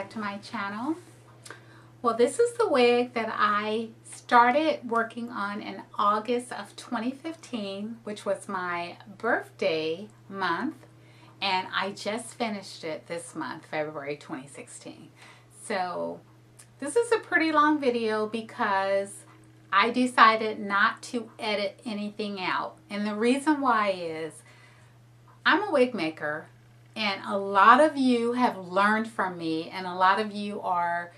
back to my channel. Well, this is the wig that I started working on in August of 2015, which was my birthday month, and I just finished it this month, February 2016. So this is a pretty long video because I decided not to edit anything out. And the reason why is I'm a wig maker, and a lot of you have learned from me, and a lot of you are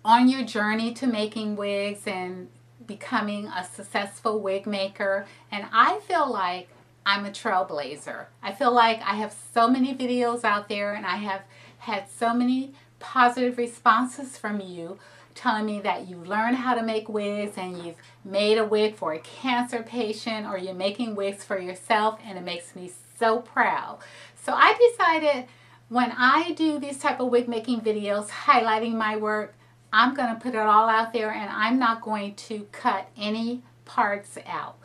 on your journey to making wigs and becoming a successful wig maker. And I feel like I'm a trailblazer. I feel like I have so many videos out there, and I have had so many positive responses from you telling me that you learned how to make wigs and you've made a wig for a cancer patient, or you're making wigs for yourself, and it makes me so proud. So I decided when I do these type of wig making videos highlighting my work, I'm going to put it all out there, and I'm not going to cut any parts out.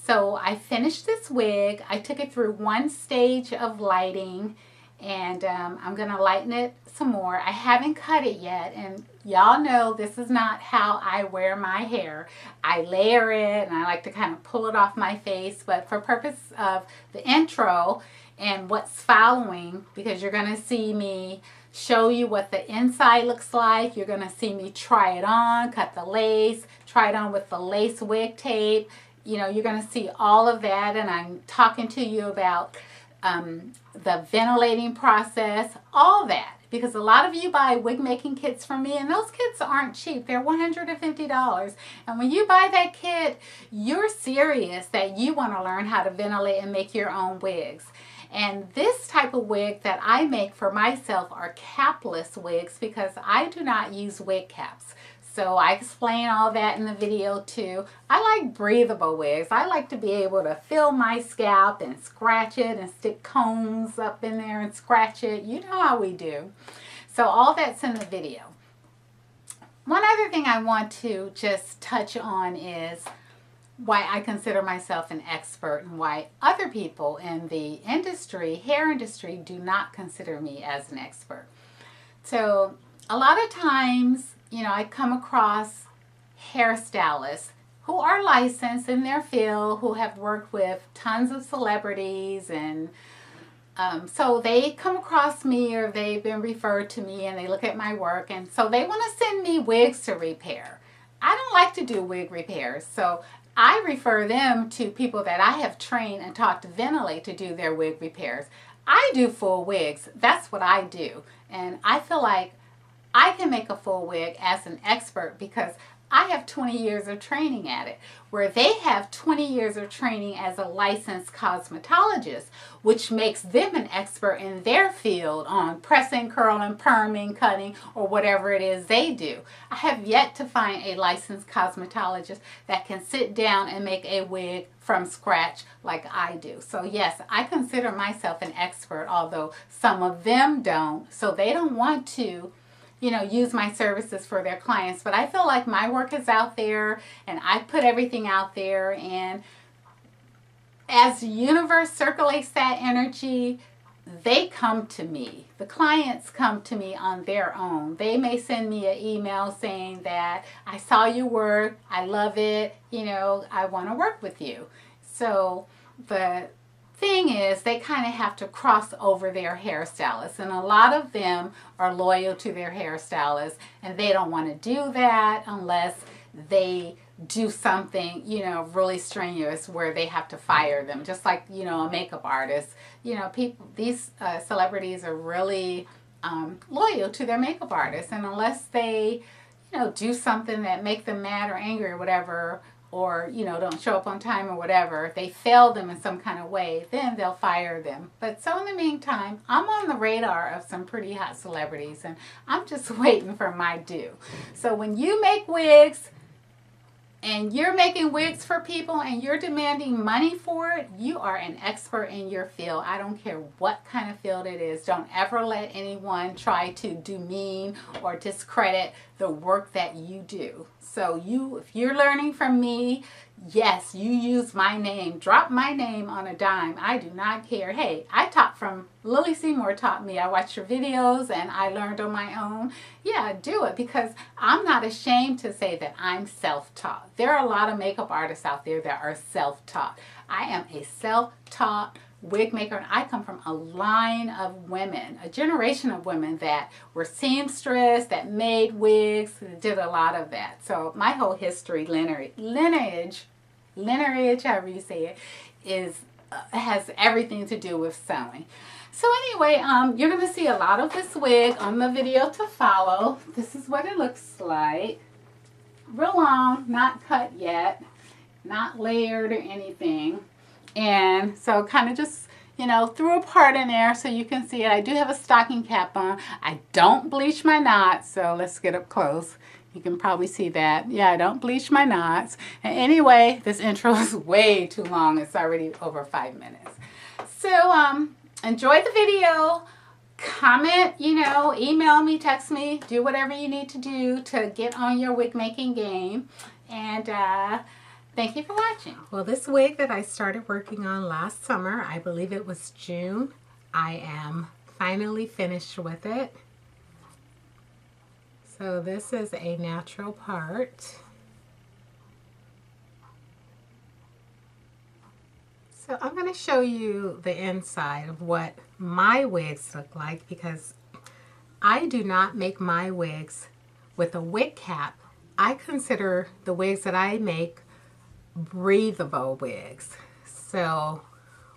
So I finished this wig. I took it through one stage of lighting, and I'm going to lighten it some more. I haven't cut it yet, and y'all know this is not how I wear my hair. I layer it, and I like to kind of pull it off my face, but for purpose of the intro and what's following, because you're going to see me show you what the inside looks like. You're going to see me try it on, cut the lace, try it on with the lace wig tape. You know, you're going to see all of that, and I'm talking to you about the ventilating process, all that, because a lot of you buy wig making kits from me, and those kits aren't cheap. They're $150, and when you buy that kit, you're serious that you want to learn how to ventilate and make your own wigs. And this type of wig that I make for myself are capless wigs, because I do not use wig caps. So I explain all that in the video too. I like breathable wigs. I like to be able to feel my scalp and scratch it and stick combs up in there and scratch it. You know how we do. So all that's in the video. One other thing I want to just touch on is why I consider myself an expert, and why other people in the industry, hair industry, do not consider me as an expert. So a lot of times, you know, I come across hairstylists who are licensed in their field, who have worked with tons of celebrities, and so they come across me, or they've been referred to me, and they look at my work, and so they want to send me wigs to repair. I don't like to do wig repairs, so I refer them to people that I have trained and taught to ventilate to do their wig repairs. I do full wigs. That's what I do. And I feel like I can make a full wig as an expert because I have 20 years of training at it, where they have 20 years of training as a licensed cosmetologist, which makes them an expert in their field on pressing, curling, perming, cutting, or whatever it is they do. I have yet to find a licensed cosmetologist that can sit down and make a wig from scratch like I do. So yes, I consider myself an expert, although some of them don't. So they don't want to, you know, use my services for their clients. But I feel like my work is out there, and I put everything out there, and as the universe circulates that energy, they come to me. The clients come to me on their own. They may send me an email saying that I saw your work, I love it, you know, I want to work with you. So the thing is, they kind of have to cross over their hairstylist, and a lot of them are loyal to their hairstylist, and they don't want to do that unless they do something, you know, really strenuous where they have to fire them, just like, you know, a makeup artist. You know, people, these celebrities are really loyal to their makeup artists, and unless they, you know, do something that make them mad or angry or whatever, or, you know, don't show up on time or whatever, if they fail them in some kind of way, then they'll fire them. But so in the meantime, I'm on the radar of some pretty hot celebrities, and I'm just waiting for my due. So when you make wigs, and you're making wigs for people, and you're demanding money for it, you are an expert in your field. I don't care what kind of field it is. Don't ever let anyone try to demean or discredit the work that you do. So if you're learning from me, Yes, you use my name. Drop my name on a dime. I do not care. Hey, I taught from, Lily Seymour taught me. I watched your videos and I learned on my own. Yeah, do it, because I'm not ashamed to say that I'm self-taught. There are a lot of makeup artists out there that are self-taught. I am a self-taught wig maker, and I come from a line of women, a generation of women that were seamstress, that made wigs, did a lot of that. So my whole history, lineage, however you say it, is has everything to do with sewing. So anyway, you're going to see a lot of this wig on the video to follow. This is what it looks like. Real long, not cut yet, not layered or anything. And so kind of just, you know, threw a part in there so you can see it. I do have a stocking cap on. I don't bleach my knots, so let's get up close. You can probably see that. Yeah, I don't bleach my knots. And anyway, this intro is way too long. It's already over 5 minutes. So enjoy the video. Comment, you know, email me, text me, do whatever you need to do to get on your wig making game. And thank you for watching. Well, this wig that I started working on last summer, I believe it was June, I am finally finished with it. So this is a natural part. So I'm going to show you the inside of what my wigs look like, because I do not make my wigs with a wig cap. I consider the wigs that I make breathable wigs. So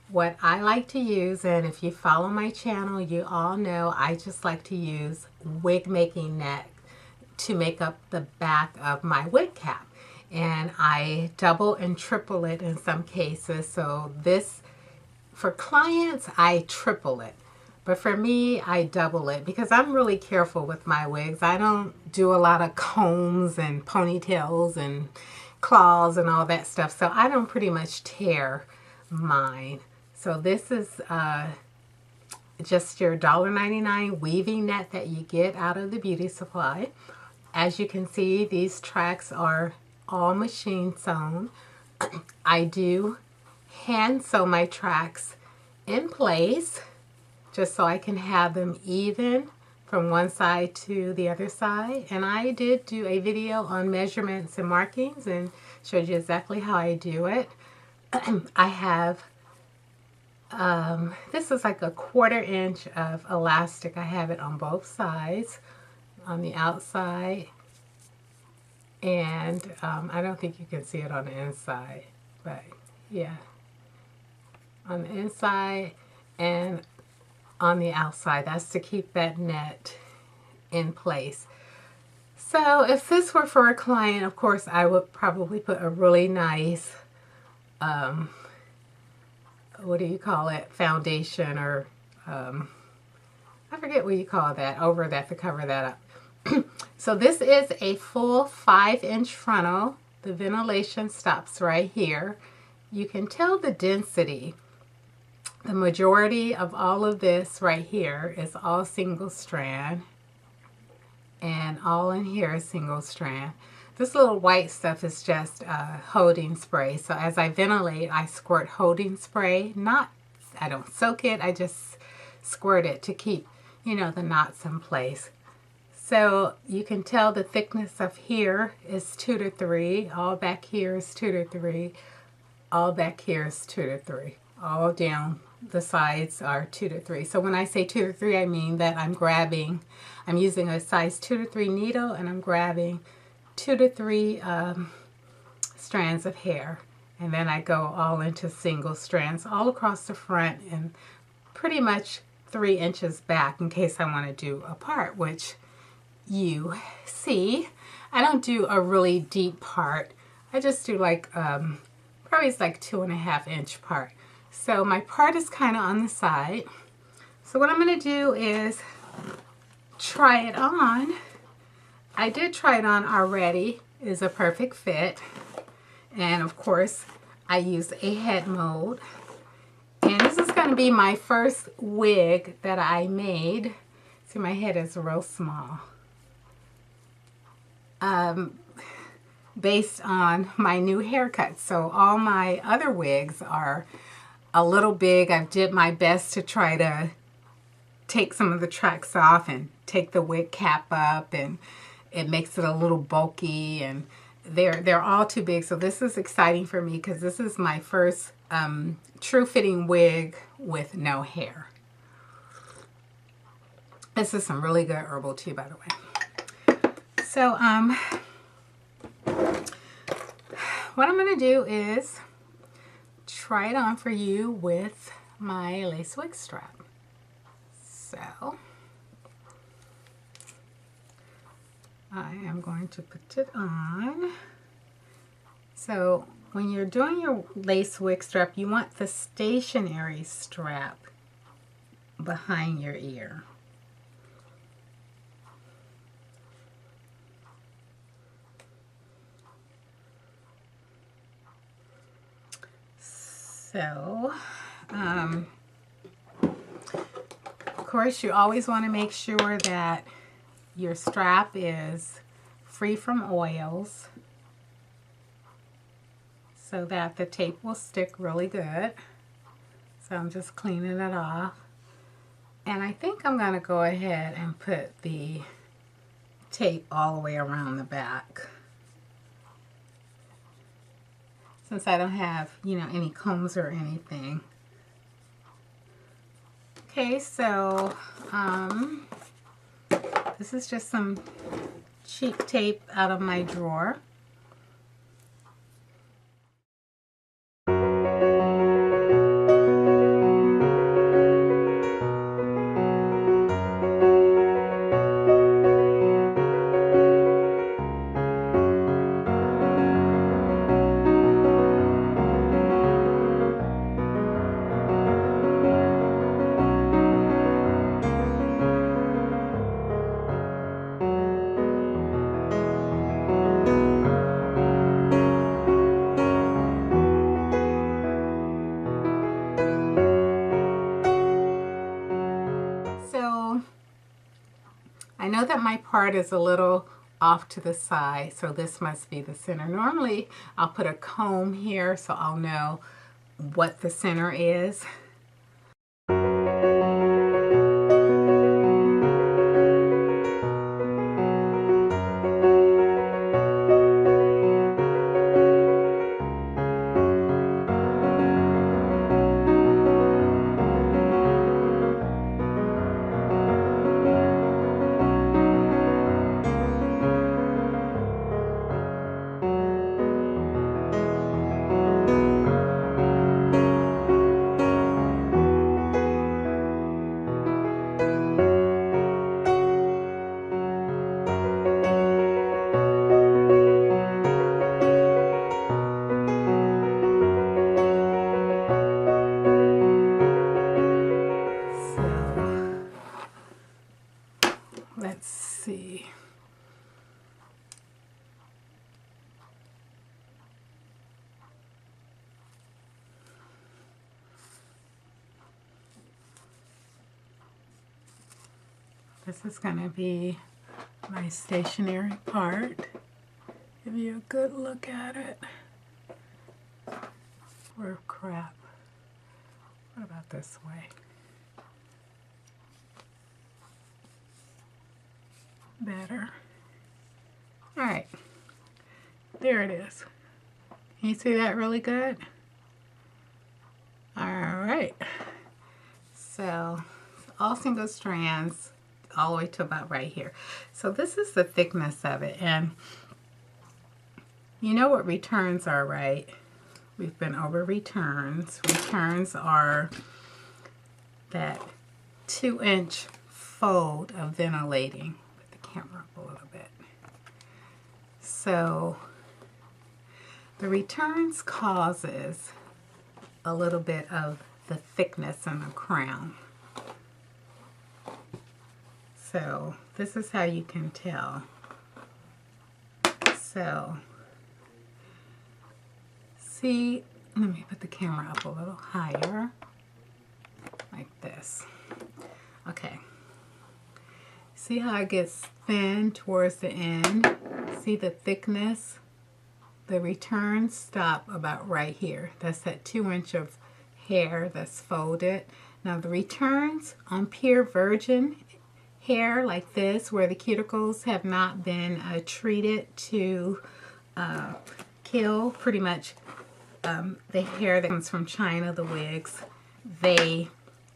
what I like to use, and if you follow my channel, you all know I just like to use wig making net to make up the back of my wig cap. And I double and triple it in some cases. So this, for clients, I triple it. But for me, I double it because I'm really careful with my wigs. I don't do a lot of combs and ponytails and claws and all that stuff. So I don't pretty much tear mine. So this is just your $1.99 weaving net that you get out of the beauty supply. As you can see, these tracks are all machine sewn. I do hand sew my tracks in place just so I can have them even from one side to the other side. And I did do a video on measurements and markings and showed you exactly how I do it. I have, this is like a 1/4 inch of elastic. I have it on both sides, on the outside, and I don't think you can see it on the inside, but yeah, on the inside and on the outside. That's to keep that net in place. So if this were for a client, of course, I would probably put a really nice, what do you call it, foundation, or I forget what you call that, over that to cover that up. So this is a full 5-inch frontal. The ventilation stops right here. You can tell the density. The majority of all of this right here is all single strand, and all in here is single strand. This little white stuff is just holding spray. So as I ventilate, I squirt holding spray. I don't soak it, I just squirt it to keep, you know, the knots in place. So you can tell the thickness of here is 2 to 3. All back here is 2 to 3. All back here is 2 to 3. All down the sides are 2 to 3. So when I say 2 to 3, I mean that I'm using a size 2 to 3 needle, and I'm grabbing 2 to 3 strands of hair. And then I go all into single strands all across the front and pretty much 3 inches back in case I want to do a part, which you see. I don't do a really deep part. I just do like, probably it's like 2.5 inch part. So my part is kind of on the side. So what I'm going to do is try it on. I did try it on already. It is a perfect fit. And of course, I use a head mold. And this is going to be my first wig that I made. See, my head is real small. based on my new haircut. So all my other wigs are a little big. I did my best to try to take some of the tracks off and take the wig cap up, and it makes it a little bulky, and they're all too big. So this is exciting for me because this is my first true fitting wig with no hair. This is some really good herbal tea, by the way. So what I'm going to do is try it on for you with my lace wig strap. So I am going to put it on. So when you're doing your lace wig strap, you want the stationary strap behind your ear. So, of course, you always want to make sure that your strap is free from oils so that the tape will stick really good. So I'm just cleaning it off. And I think I'm going to go ahead and put the tape all the way around the back, since I don't have, you know, any combs or anything. Okay, so this is just some cheap tape out of my drawer. I know that my part is a little off to the side, so this must be the center. Normally, I'll put a comb here so I'll know what the center is. Let's see. This is going to be my stationary part. Give you a good look at it. Or crap. What about this way? Better. All right. There it is. Can you see that really good? All right. So all single strands all the way to about right here. So this is the thickness of it. And you know what returns are, right? We've been over returns. Returns are that 2-inch fold of ventilating. Put the camera up a little bit. So the returns causes a little bit of the thickness in the crown. So this is how you can tell. So see, let me put the camera up a little higher, like this. Okay. See how it gets thin towards the end? See the thickness? the returns stop about right here. That's that 2 inch of hair that's folded. Now the returns on pure virgin hair like this, where the cuticles have not been treated to kill, pretty much the hair that comes from China, the wigs, they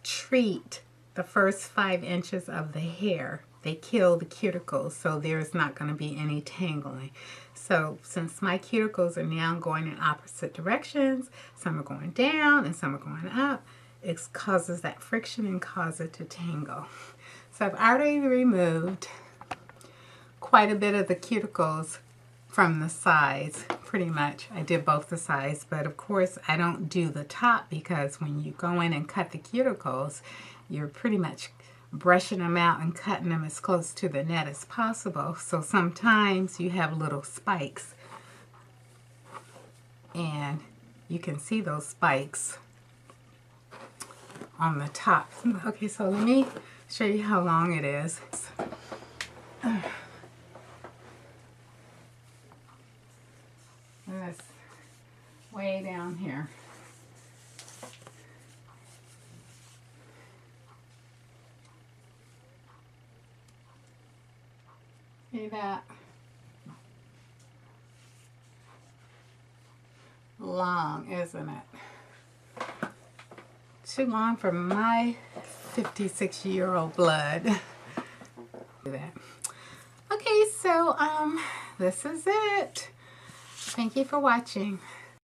treat the first 5 inches of the hair. They kill the cuticles, so there's not going to be any tangling. So since my cuticles are now going in opposite directions, some are going down and some are going up, it causes that friction and causes it to tangle. So I've already removed quite a bit of the cuticles from the sides, pretty much. I did both the sides, but of course I don't do the top, because when you go in and cut the cuticles, you're pretty much brushing them out and cutting them as close to the net as possible. So sometimes you have little spikes, and you can see those spikes on the top. Okay, so let me show you how long it is. That's way down here. See that? Long, isn't it? Too long for my 56-year-old blood. That. Okay, so this is it. Thank you for watching.